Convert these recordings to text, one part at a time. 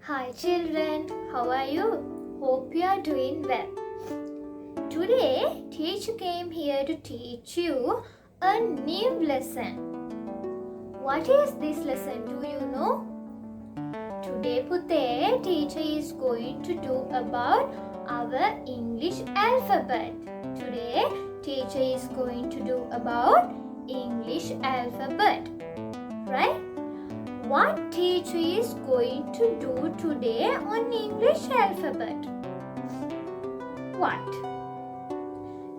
Hi children, how are you? Hope you are doing well. Today, teacher came here to teach you a new lesson. What is this lesson? Do you know? Today, Pute, teacher is going to do about our English alphabet. Today, teacher is going to do about English alphabet. Right? What teacher is going to do today on English alphabet? What?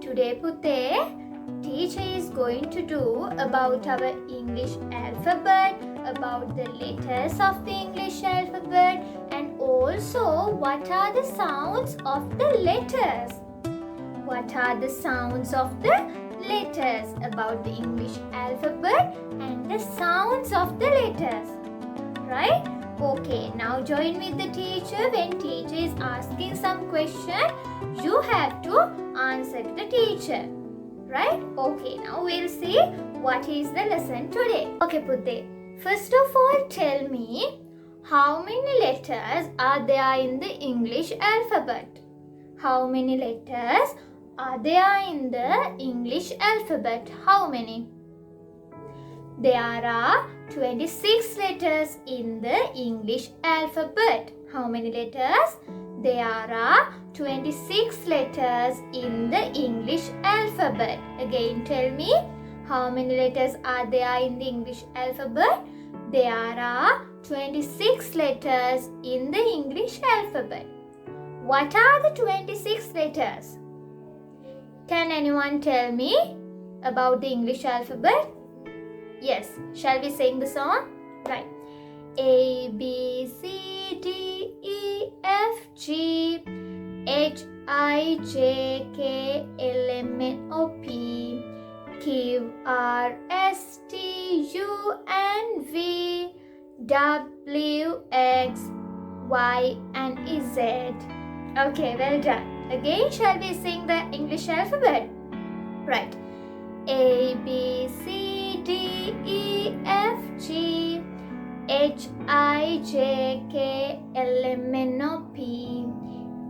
Today, Pute, teacher is going to do about our English alphabet, about the letters of the English alphabet, and also what are the sounds of the letters. What are the sounds of the letters about the English alphabet and the sounds of the letters? Right? Okay, now join with the teacher. When teacher is asking some question, you have to answer to the teacher. Right? Okay, now we'll see what is the lesson today. Okay, Putte. First of all, tell me how many letters are there in the English alphabet? How many letters are there in the English alphabet? How many? There are 26 letters in the English alphabet. How many letters? There are 26 letters in the English alphabet. Again, tell me how many letters are there in the English alphabet? There are 26 letters in the English alphabet. What are the 26 letters? Can anyone tell me about the English alphabet? Yes. Shall we sing the song? Right. A, B, C, D, E, F, G, H, I, J, K, L, M, N, O, P, Q, R, S, T, U, and V, W, X, Y, and Z. Okay, well done. Again, shall we sing the English alphabet? Right. A, B, C, D, E, F, G, H, I, J, K, L, M, N, O, P,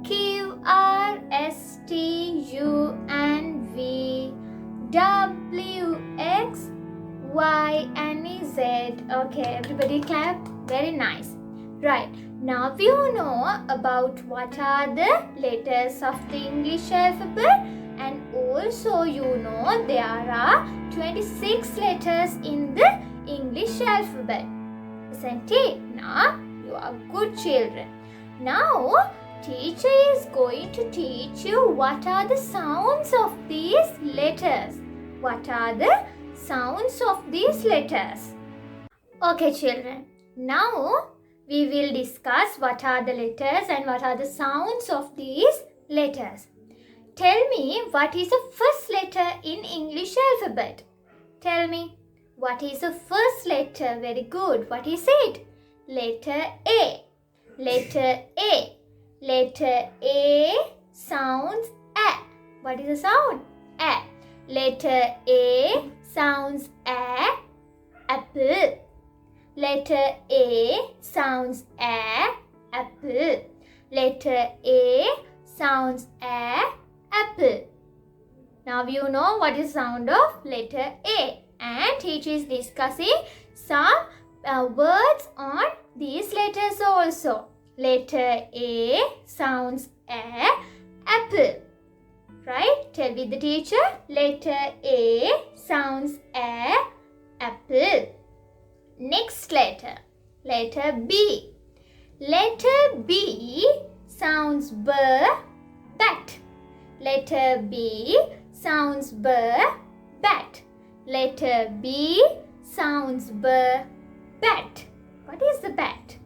Q, R, S, T, U, and V, W, X, Y, and Z. Okay, everybody clap. Very nice. Right. Now you know about what are the letters of the English alphabet, and also you know there are 26 letters in the English alphabet. Isn't it? Now you are good children. Now teacher is going to teach you what are the sounds of these letters. What are the sounds of these letters? Okay children. Now we will discuss what are the letters and what are the sounds of these letters. Tell me what is the first letter in English alphabet. Tell me what is the first letter. Very good. What is it? Letter A. Letter A. Letter A sounds A. What is the sound? A. Letter A sounds A. Apple. Letter A sounds A. Apple. Letter A sounds A. Apple. Now you know what is the sound of letter A, and teacher is discussing some words on these letters also. Letter A sounds A. Apple. Right? Tell with the teacher. Letter A sounds A. Apple. Next letter. Letter B. Letter B sounds B. Bat. Letter B sounds B. Bat. Letter B sounds B. Bat. What is the bat?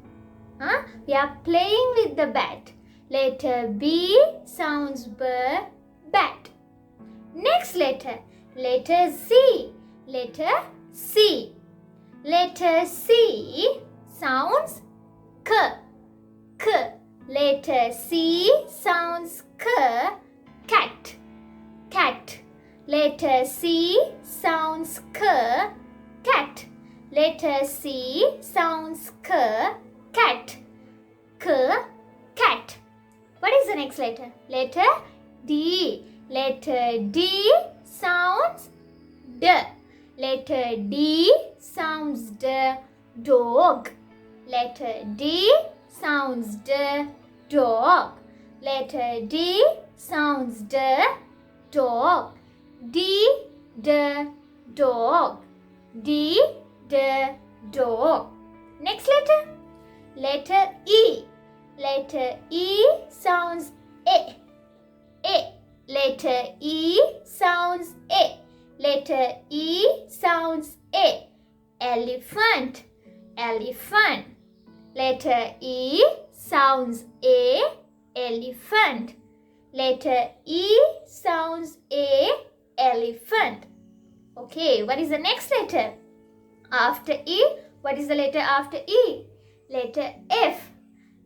Huh? We are playing with the bat. Letter B sounds B. Bat. Next letter. Letter C. Letter C. Letter C sounds K. K. Letter C sounds K. Cat. Cat. Letter C sounds K. Cat. Letter C sounds K. Cat. K. Next letter. Letter D. Letter D sounds D. Letter D sounds D. Dog. Letter D sounds D. Dog. Letter D sounds D. Dog. D, D, dog. D, D, dog. Next letter. Letter E. Letter E sounds A. A. Letter E sounds A. Letter E sounds A. Elephant. Elephant. Letter E sounds A. Elephant. Letter E sounds A. Elephant. Okay, what is the next letter? After E, what is the letter after E? Letter F.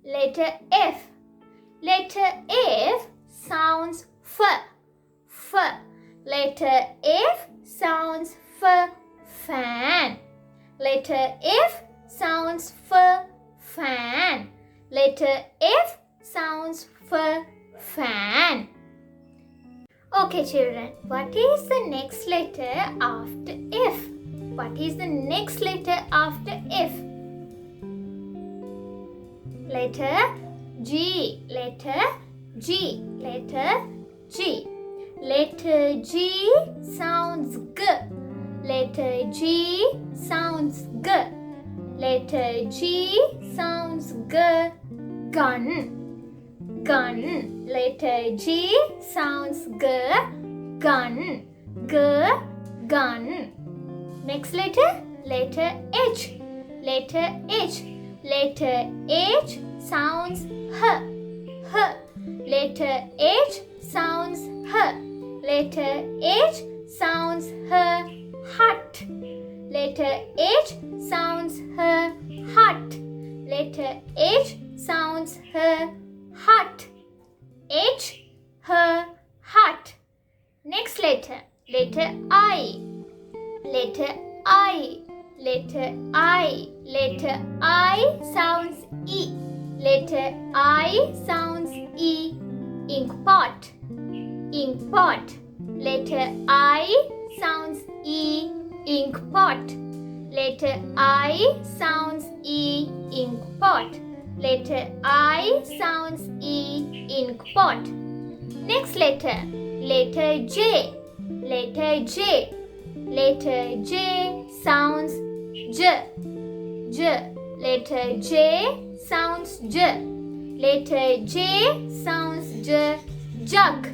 Letter F. Letter F sounds F. F. Letter F sounds F. Fan. Letter F sounds F. Fan. Letter F sounds F. Fan. Okay, children, what is the next letter after F? What is the next letter after F? Letter G. Letter G. Letter G. Letter G sounds G. Letter G sounds G. Letter G sounds G. Gun. Gun. Letter G sounds G. Gun. G. Gun. Next letter. Letter H. Letter H. Letter H sounds H. H. Letter H sounds H. Letter H sounds H. Hut. Letter H sounds H. Hut. Letter H sounds H. Hut. H. H. Hut. Next letter. Letter I. Letter I. Letter I. Letter I sounds E. Letter I sounds E. Ink pot. Ink pot. Letter I sounds E. Ink pot. Letter I sounds E. Ink pot. Letter I sounds E. Ink pot. Next letter. Letter J. Letter J. Letter J sounds J. J. Letter J sounds J. Letter J sounds J. Jug.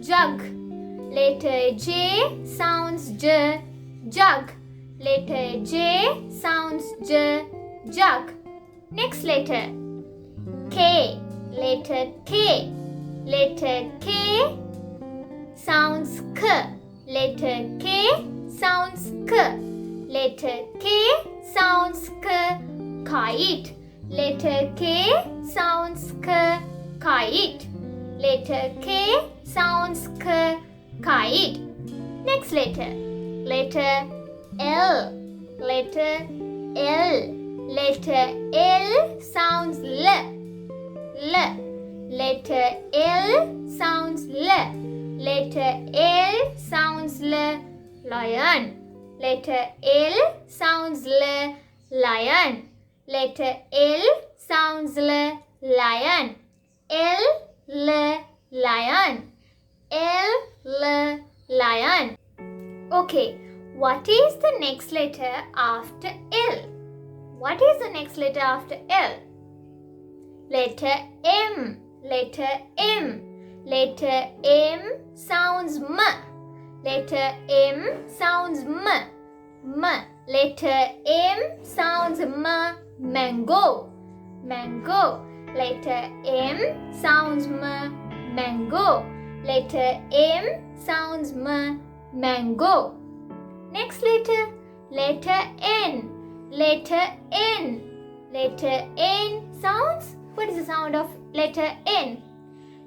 Jug. Letter J sounds J. Jug. Letter J sounds J. Jug. Next letter. K. Letter K. Letter K sounds K. Letter K sounds K. Letter K sounds K. Kite. Letter K sounds K. Kite. Letter K sounds K. Kite. Next letter. Letter L. Letter L. Letter L sounds L. L. Letter L sounds L. Letter L sounds L. Lion. Letter L sounds L. Lion. Letter L sounds L. Lion. L. L. Lion. L. L. Lion. Okay, what is the next letter after L? What is the next letter after L? Letter M. Letter M. Letter M sounds M. Letter M sounds M. M. Letter M sounds M. Mango. Mango. Letter M sounds M. Mango. Letter M sounds M. Mango. Next letter. Letter N. Letter N. Letter N sounds. What is the sound of letter N?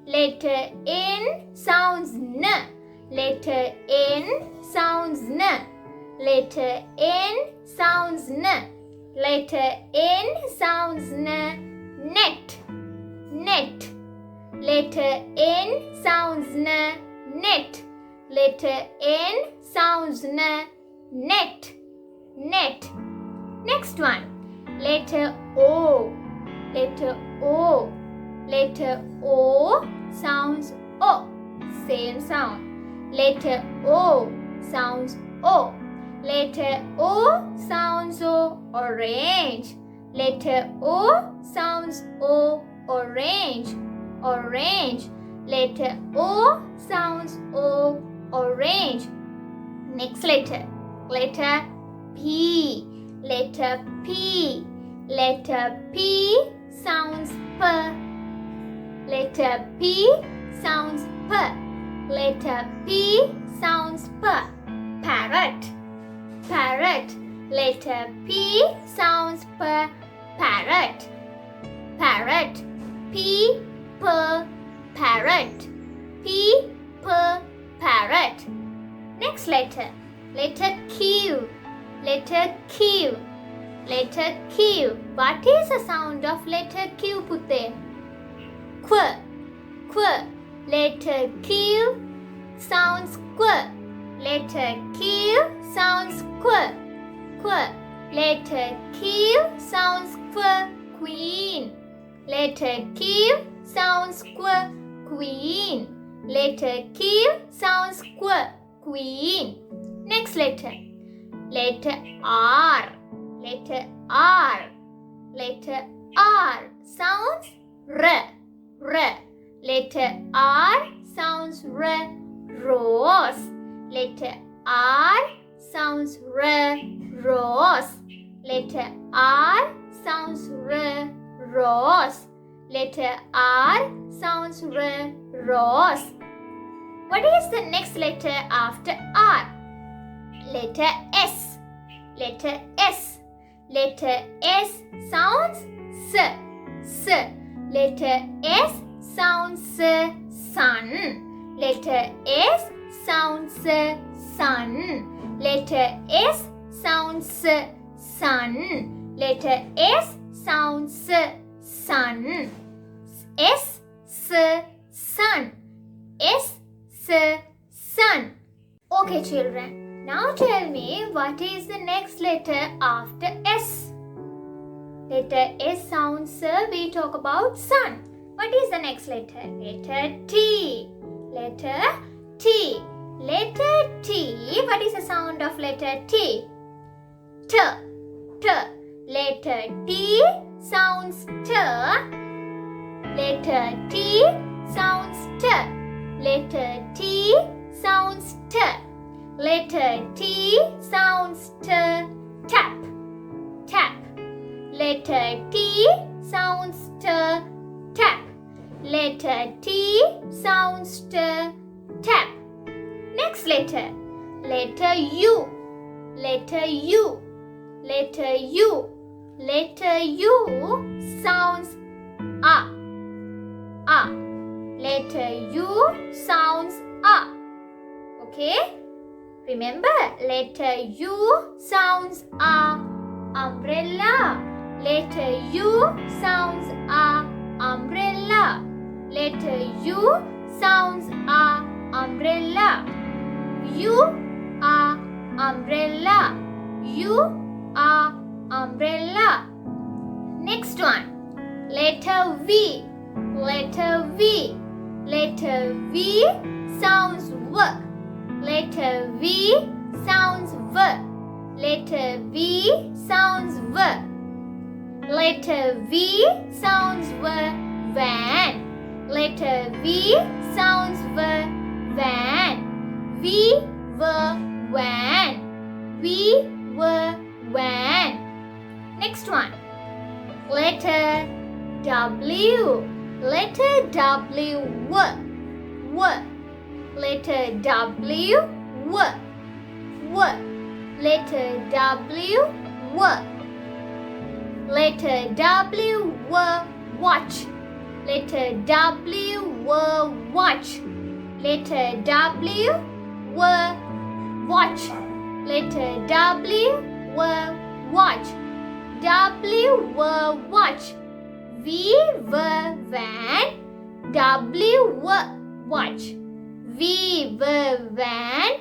Letter N sounds N. Letter N sounds N. Letter N sounds N. Letter N sounds N. Net. Net. Letter N sounds N, net. Letter N sounds N, net, net. Next one. Letter O. Letter O. Letter O sounds O. Same sound. Letter O sounds O. Letter O sounds O. Orange. Letter O sounds O. Orange. Orange. Letter O sounds O. Orange. Next letter. Letter P. Letter P. Letter P sounds P. Letter P sounds P. Letter P sounds P. Parrot. Parrot. Letter P sounds P. Parrot. Parrot. P, P, parrot. P, P, parrot. Next letter. Letter Q. Letter Q. Letter Q. What is the sound of letter Q, Putte? Qu. Qu. Letter Q sounds Qu. Letter Q sounds Qu. Qu. Letter Q sounds Qu. Queen. Letter Q sounds Qu. Queen. Letter Q sounds Qu. Queen. Next letter. Letter R. Letter R. Letter R sounds R. R. Letter R sounds R. Rose. Letter R sounds R. Rose. Letter R sounds R. Rose. Letter R sounds R. Rose. What is the next letter after R? Letter S. Letter S. Letter S sounds S. S. Letter S sounds S. Sun. Letter S sounds S. Sun. Letter S sounds S. Sun. Letter S sounds S. Sun. S. S. Sun. S. S. Sun. Okay, children. Now tell me what is the next letter after S? Letter S sounds we talk about sun. What is the next letter? Letter T. Letter T. Letter T. What is the sound of letter T? T. T. Letter T sounds T. Letter T sounds T. Letter T sounds T. Letter T sounds T. Tap. Tap. Letter T sounds T. Tap. Letter T sounds T. Tap. Next letter. Letter U. Letter U. Letter U. Letter U sounds A. A. Letter U sounds A. Okay? Remember, letter U sounds A. Umbrella. Letter U sounds A. Umbrella. Letter U sounds A. Umbrella. U, A. Umbrella. U, A. Umbrella. Next one. Letter V. Letter V. Letter V sounds V. Letter V sounds V. Letter V sounds V. Letter V sounds V. Van. Letter V sounds V. Van. V, V, van. V, V, van. Next one. Letter W. Letter W. W. W. Letter W. W. W. Letter W. W. Letter W. W. Watch. Letter W. W. Watch. Letter W. W. Watch. Letter W. W. Watch. W. W. Watch. V. V. Van. W, watch. V, van.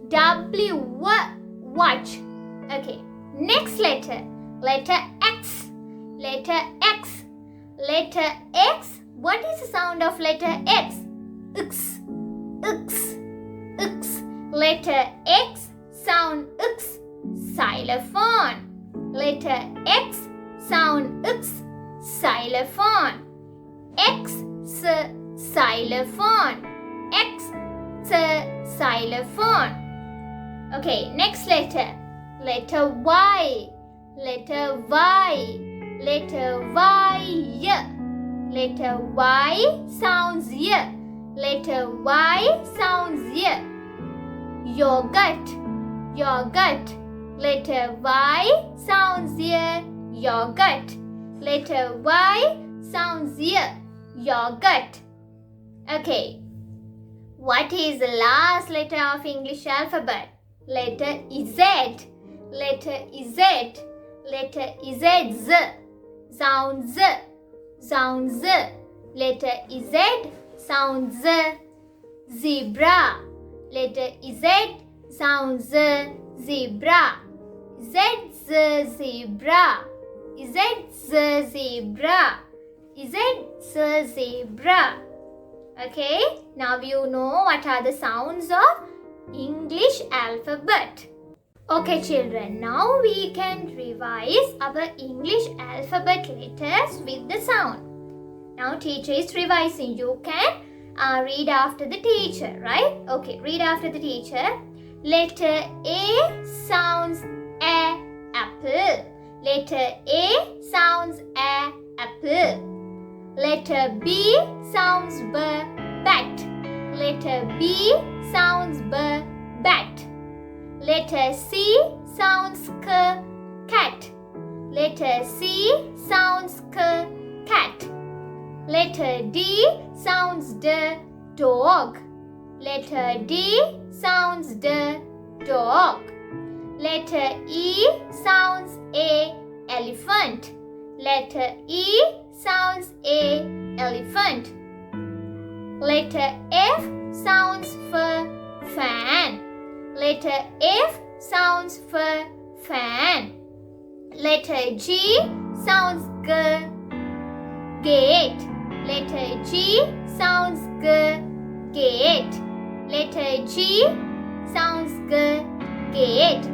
W, watch. Okay. Next letter. Letter X. Letter X. Letter X. What is the sound of letter X? X. X. X. Letter X. Sound X. Xylophone. Letter X. Sound X. Xylophone. X. Xylophone. X. Xylophone. Okay, next letter. Letter Y. Letter Y. Letter Y. Letter Y sounds Y. Letter Y sounds Y. Yogurt. Yogurt. Letter Y sounds Y. Yogurt. Letter Y sounds Y. Yogurt. Okay. What is the last letter of English alphabet? Letter Z. Letter Z. Letter Z. Z. Sound Z. Sound Z. Letter Z. Sound Z. Zebra. Letter Z. Sound Z. Zebra. Z. Zebra. Z. Zebra. Z. Zebra. Okay, now you know what are the sounds of English alphabet. Okay children, now we can revise our English alphabet letters with the sound. Now teacher is revising. You can read after the teacher, right? Okay, read after the teacher. Letter A sounds A, apple. Letter A sounds A, apple. Letter B sounds B, bat. Letter B sounds B, bat. Letter C sounds K, cat. Letter C sounds K, cat. Letter D sounds D, dog. Letter D sounds D, dog. Letter E sounds A, elephant. Letter E sounds A, elephant. Letter F sounds F, fan. Letter F sounds F, fan. Letter G sounds G, gate. Letter G sounds G, gate. Letter G sounds G, gate.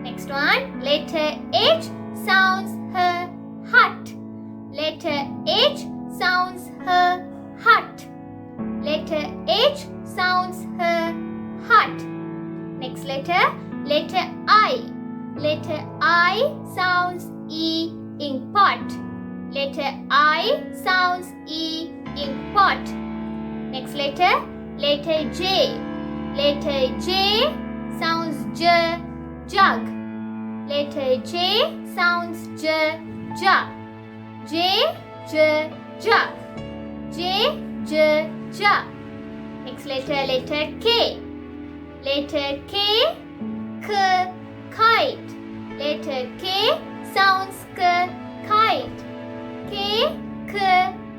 Next one. Letter H sounds H, hut. Letter H sounds H, hut. Letter H sounds H, hut. Next letter. Letter I. Letter I sounds E, ink pot. Letter I sounds E, ink pot. Next letter. Letter J. Letter J sounds J, jug. Letter J sounds J, jug. J, jug. J, jug. Next letter. Letter K. Letter K, kite. Letter K sounds K, kite. K,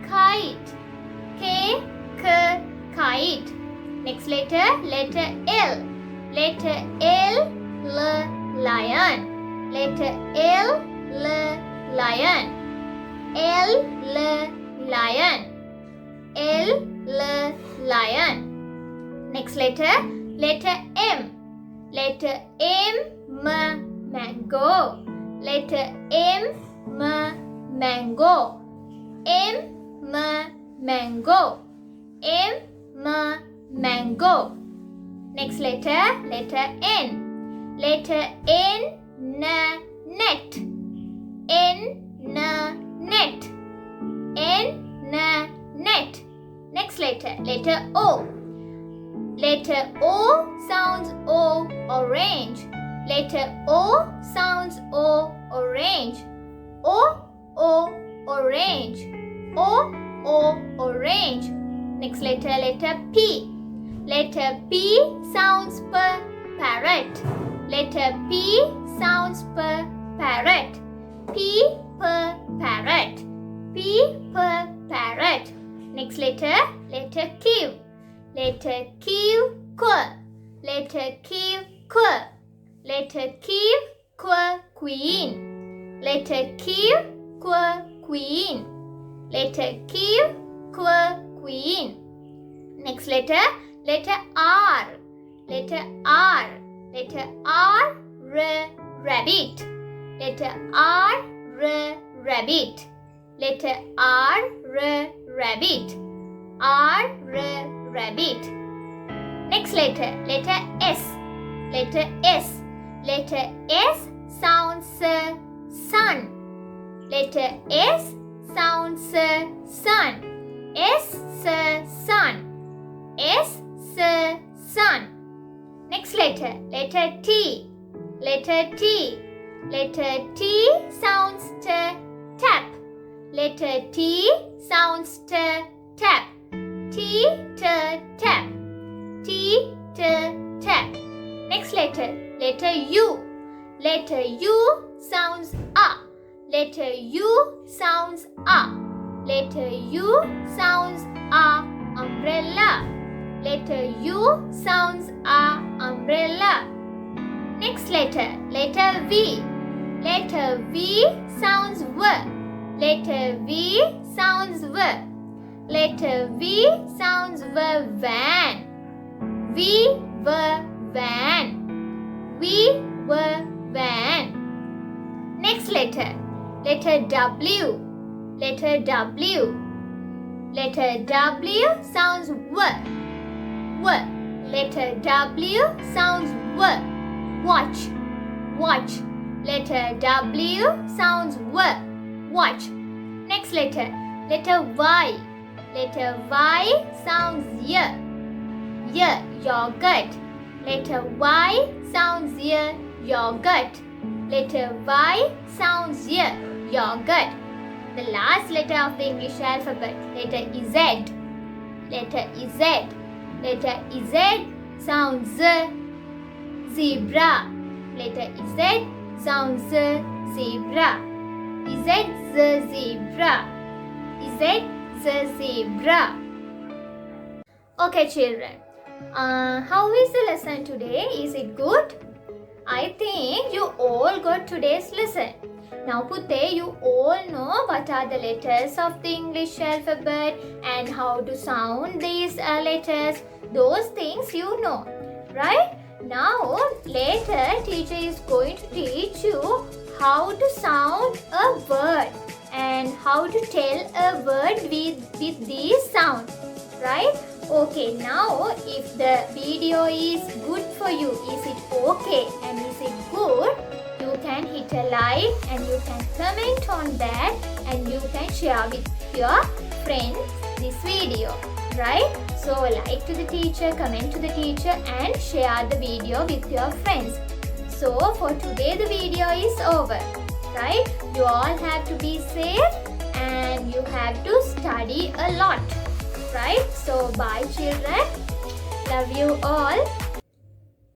kite. K, kite. Next letter. Letter L. Letter L, lion. Letter L, lion. L, lion. L, lion. Next letter. Letter M. Letter M, mango. Letter M, mango. M, mango. M, mango. Next letter. Letter N. Letter N, net. N, net. N, net. Next letter. Letter O. Letter O sounds O, orange. Letter O sounds O, orange. O, orange. O, orange. Next letter. Letter P. Letter P sounds P, parrot. Letter P sounds P, parrot. P, parrot. P, parrot. Next letter, letter Q. Letter Q, Q. Letter Q, Q. Letter Q, Q, queen. Letter Q, Q, queen. Letter Q, Q, queen. Next letter, letter R. Letter R. Letter R, R, rabbit. Letter R, R, rabbit. Letter R, R, rabbit. R, R, rabbit. Next letter, letter S. Letter S. Letter S sounds sun. Letter S sounds sun. S, sun. S, sun. Next letter, letter T. Letter T. Letter T sounds tap. Letter T sounds tap. T, tap. T, tap. Next letter, letter U. Letter U sounds a. Letter U sounds a. Letter U sounds a, umbrella. Letter U sounds a, umbrella. Next letter, letter V. Letter V sounds v. Letter V sounds v. Letter V sounds v, van. V, van. V, van. Next letter, letter W. Letter W. Letter W sounds w. Letter W sounds w. Watch. Letter W sounds w. Watch. Next letter, letter Y. Letter Y sounds y. Yogurt. Letter Y sounds y. Yogurt. Letter Y sounds y. Yogurt. The last letter of the English alphabet, letter Z. Letter Z. Letter Z sounds z. Zebra. Letter Z sounds z. Zebra. Z, zebra. Z, zebra. Okay, children. How is the lesson today? Is it good? I think you all got today's lesson. Now, Putte, you all know what are the letters of the English alphabet and how to sound these letters. Those things you know, right? Now, later, teacher is going to teach you how to sound a word and how to tell a word with these sounds, right? Okay, now if the video is good for you, is it okay and is it good, you can hit a like and you can comment on that and you can share with your friends this video, right? So like to the teacher, comment to the teacher and share the video with your friends. So for today the video is over, right? You all have to be safe and you have to study a lot, right? So bye children. Love you all.